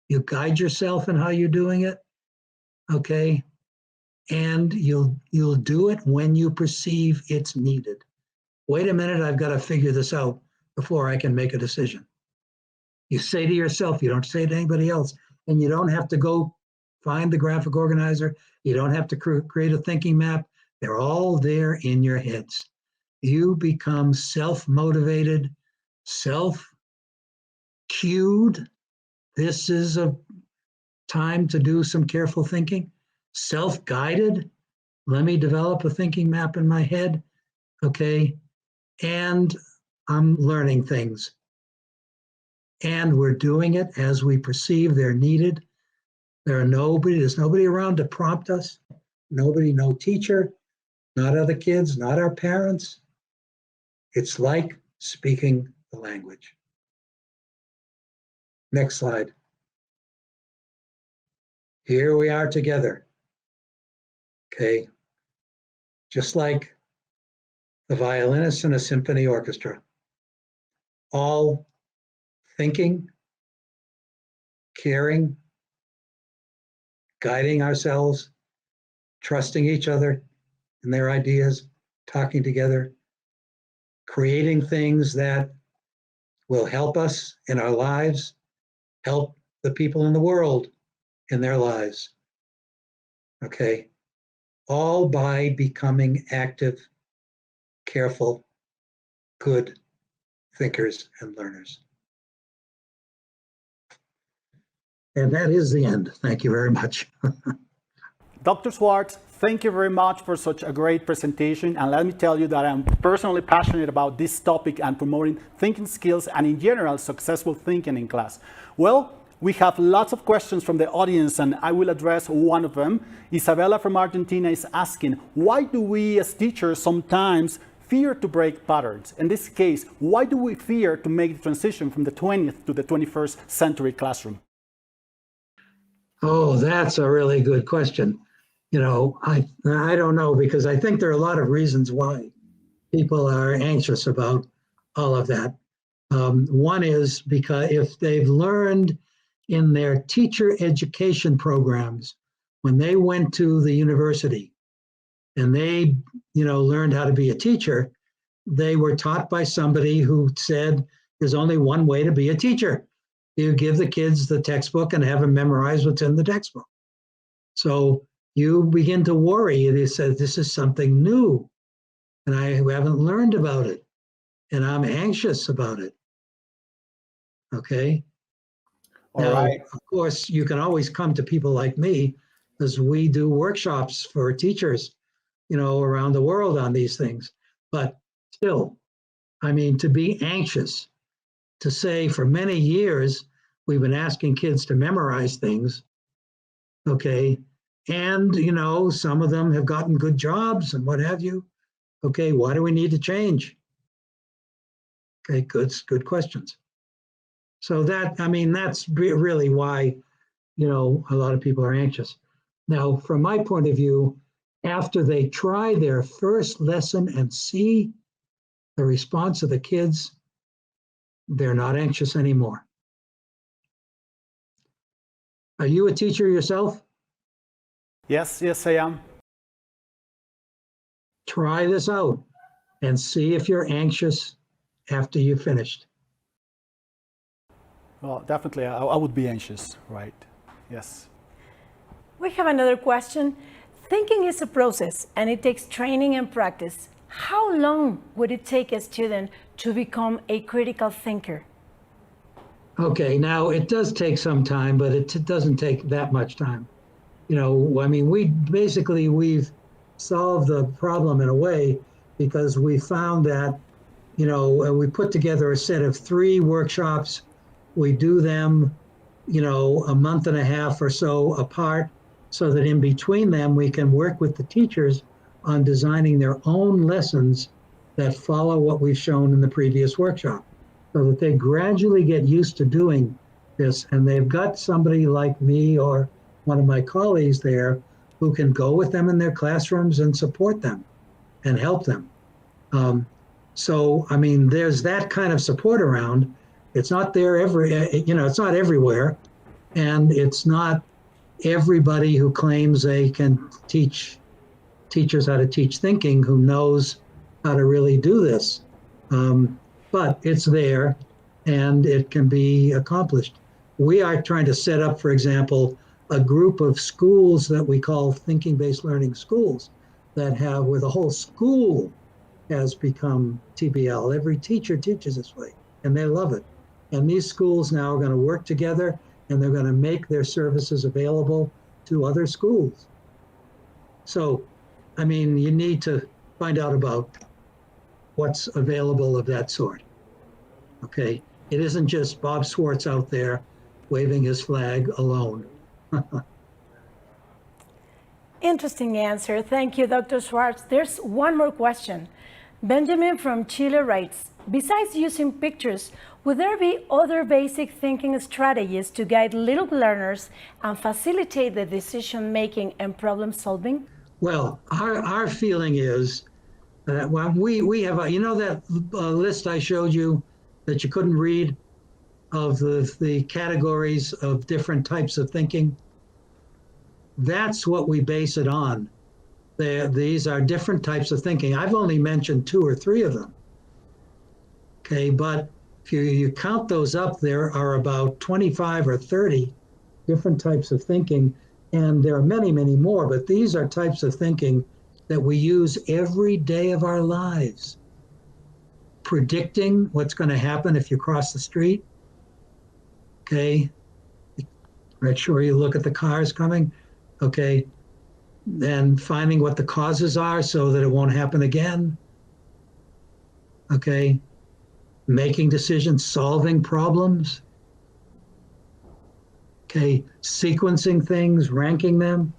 You guide yourself in how you're doing it, okay? And you'll do it when you perceive it's needed. Wait a minute, I've got to figure this out before I can make a decision. You say to yourself, you don't say to anybody else, and you don't have to go find the graphic organizer. You don't have to create a thinking map. They're all there in your heads. You become self-motivated, self-cued. This is a time to do some careful thinking. Self-guided. Let me develop a thinking map in my head, okay? And I'm learning things. And we're doing it as we perceive they're needed. There's nobody around to prompt us. No teacher, not other kids, not our parents. It's like speaking the language. Next slide. Here we are together. Okay. Just like the violinists in a symphony orchestra, all thinking, caring, guiding ourselves, trusting each other and their ideas, talking together, creating things that will help us in our lives, help the people in the world in their lives. Okay? All by becoming active, careful, good thinkers and learners. And that is the end. Thank you very much. Dr. Swartz, thank you very much for such a great presentation. And let me tell you that I'm personally passionate about this topic and promoting thinking skills and in general successful thinking in class. Well, We have lots of questions from the audience, and I will address one of them. Isabella from Argentina is asking, why do we as teachers sometimes fear to break patterns? In this case, why do we fear to make the transition from the 20th to the 21st century classroom? Oh, that's a really good question. I don't know, because I think there are a lot of reasons why people are anxious about all of that. One is because if they've learned in their teacher education programs, when they went to the university and they, learned how to be a teacher, they were taught by somebody who said, there's only one way to be a teacher. You give the kids the textbook and have them memorize what's in the textbook. So you begin to worry, and you say, this is something new, and I haven't learned about it, and I'm anxious about it. Okay. All right. Of course, you can always come to people like me, because we do workshops for teachers, around the world on these things. But still, to be anxious, to say for many years, we've been asking kids to memorize things, okay? And, some of them have gotten good jobs and what have you. Okay, why do we need to change? Okay, good questions. So that's really why, a lot of people are anxious. Now, from my point of view, after they try their first lesson and see the response of the kids, they're not anxious anymore. Are you a teacher yourself? Yes, I am. Try this out and see if you're anxious after you've finished. Well, definitely, I would be anxious, right? Yes. We have another question. Thinking is a process and it takes training and practice. How long would it take a student to become a critical thinker? Okay, now it does take some time, but it doesn't take that much time. We've solved the problem in a way, because we found that, we put together a set of 3 workshops. We do them, a month and a half or so apart, so that in between them, we can work with the teachers on designing their own lessons that follow what we've shown in the previous workshop, so that they gradually get used to doing this. And they've got somebody like me or one of my colleagues there who can go with them in their classrooms and support them and help them. There's that kind of support around. It's not there it's not everywhere, and it's not everybody who claims they can teach teachers how to teach thinking who knows how to really do this. But it's there, and it can be accomplished. We are trying to set up, for example, a group of schools that we call thinking-based learning schools, where the whole school has become TBL. Every teacher teaches this way, and they love it. And these schools now are going to work together, and they're going to make their services available to other schools. So, you need to find out about what's available of that sort. Okay, it isn't just Bob Swartz out there waving his flag alone. Interesting answer. Thank you, Dr. Swartz. There's one more question. Benjamin from Chile writes, besides using pictures, would there be other basic thinking strategies to guide little learners and facilitate the decision-making and problem-solving? Well, our feeling is that when we have, that list I showed you that you couldn't read of the categories of different types of thinking? That's what we base it on. These are different types of thinking. I've only mentioned 2 or 3 of them. Okay, but if you count those up, there are about 25 or 30 different types of thinking, and there are many, many more, but these are types of thinking that we use every day of our lives. Predicting what's going to happen if you cross the street. Okay, make sure you look at the cars coming. Okay, then finding what the causes are so that it won't happen again. Okay, making decisions, solving problems. okay, sequencing things, ranking them,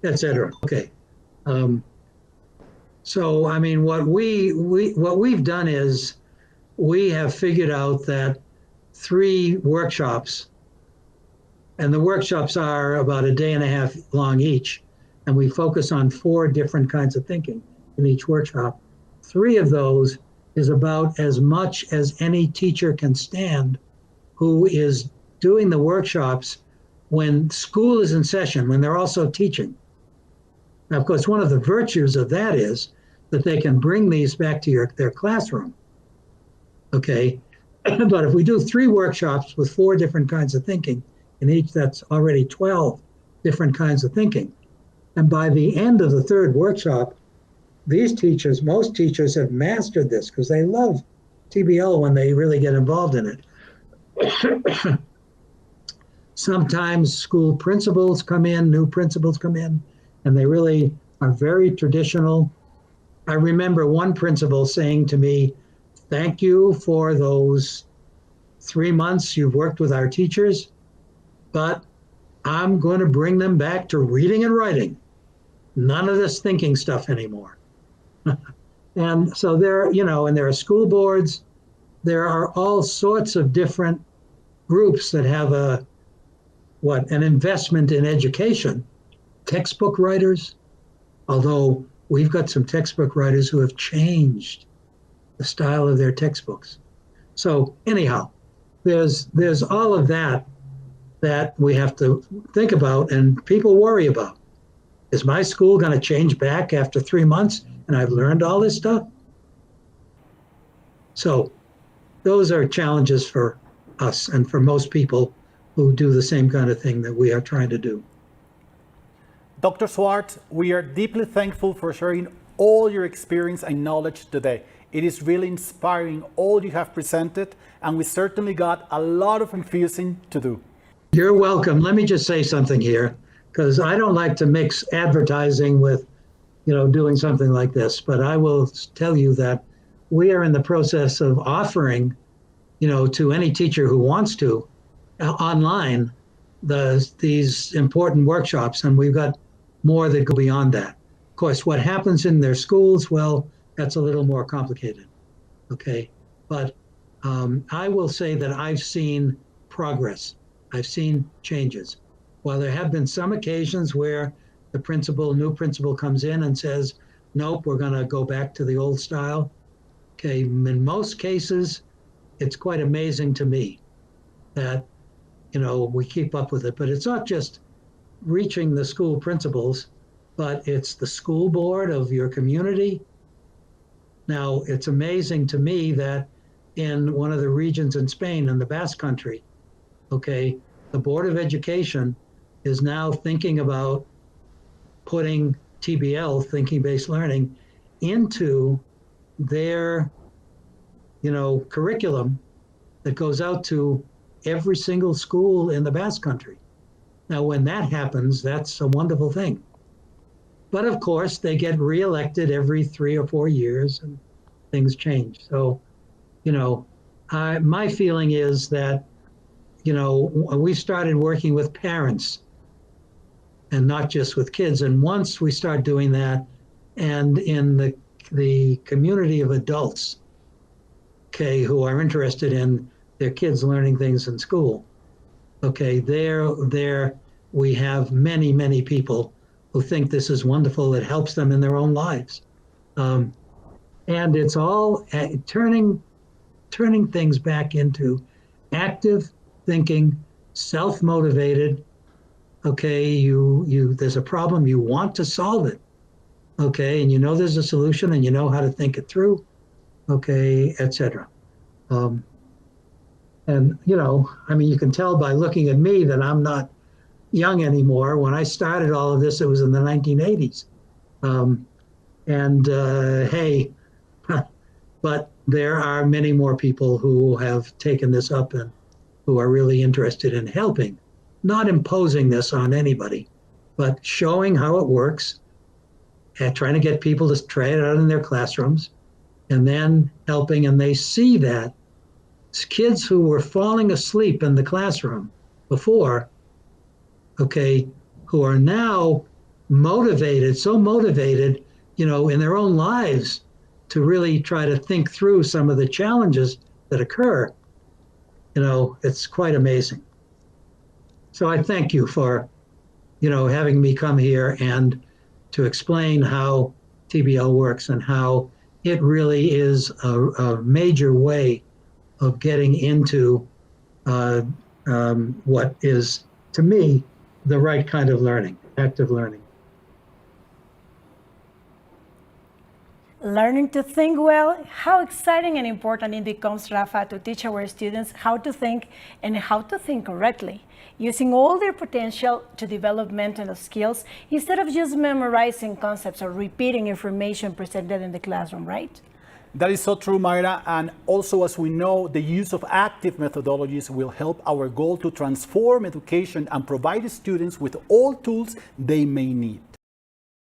etc. Okay. So, I mean, what we've done is we have figured out that 3 workshops, and the workshops are about a day and a half long each, and we focus on 4 different kinds of thinking in each workshop. 3 of those is about as much as any teacher can stand who is doing the workshops when school is in session, when they're also teaching. Now, of course, one of the virtues of that is that they can bring these back to their classroom. Okay, but if we do 3 workshops with 4 different kinds of thinking, in each that's already 12 different kinds of thinking. And by the end of the 3rd workshop, most teachers have mastered this because they love TBL when they really get involved in it. Sometimes school principals come in, new principals come in, and they really are very traditional. I remember one principal saying to me, "Thank you for those 3 months you've worked with our teachers, but I'm going to bring them back to reading and writing. None of this thinking stuff anymore." And so and there are school boards, there are all sorts of different groups that have an investment in education. Textbook writers, although we've got some textbook writers who have changed the style of their textbooks. So anyhow, there's all of that we have to think about and people worry about. Is my school going to change back after 3 months and I've learned all this stuff? So those are challenges for us and for most people who do the same kind of thing that we are trying to do. Dr. Swartz, we are deeply thankful for sharing all your experience and knowledge today. It is really inspiring all you have presented, and we certainly got a lot of infusing to do. You're welcome. Let me just say something here, because I don't like to mix advertising with, doing something like this, but I will tell you that we are in the process of offering, to any teacher who wants to, online, these important workshops, and we've got more that go beyond that. Of course, what happens in their schools, well, that's a little more complicated, okay? But I will say that I've seen progress. I've seen changes. While there have been some occasions where the new principal comes in and says, "Nope, we're going to go back to the old style." Okay, in most cases, it's quite amazing to me that, we keep up with it. But it's not just reaching the school principals, but it's the school board of your community. Now, it's amazing to me that in one of the regions in Spain, in the Basque Country, okay, the Board of Education is now thinking about putting TBL, thinking-based learning, into their, curriculum that goes out to every single school in the Basque Country. Now, when that happens, that's a wonderful thing. But of course, they get reelected every 3 or 4 years and things change. So, my feeling is that, we started working with parents and not just with kids. And once we start doing that, and in the community of adults, okay, who are interested in their kids learning things in school, okay, there we have many, many people who think this is wonderful. It helps them in their own lives. And it's all turning things back into active thinking, self-motivated. Okay, there's a problem, you want to solve it. Okay, and there's a solution and you know how to think it through. Okay, etc. And you can tell by looking at me that I'm not young anymore. When I started all of this, it was in the 1980s. Hey, but there are many more people who have taken this up and who are really interested in helping, not imposing this on anybody, but showing how it works and trying to get people to try it out in their classrooms and then helping. And they see that kids who were falling asleep in the classroom before, okay, who are now motivated, so motivated, in their own lives to really try to think through some of the challenges that occur. It's quite amazing. So I thank you for, having me come here and to explain how TBL works and how it really is a major way of getting into what is, to me, the right kind of learning, active learning. Learning to think well, how exciting and important it becomes, Rafa, to teach our students how to think and how to think correctly, using all their potential to develop mental skills instead of just memorizing concepts or repeating information presented in the classroom, right? That is so true, Mayra. And also, as we know, the use of active methodologies will help our goal to transform education and provide students with all tools they may need.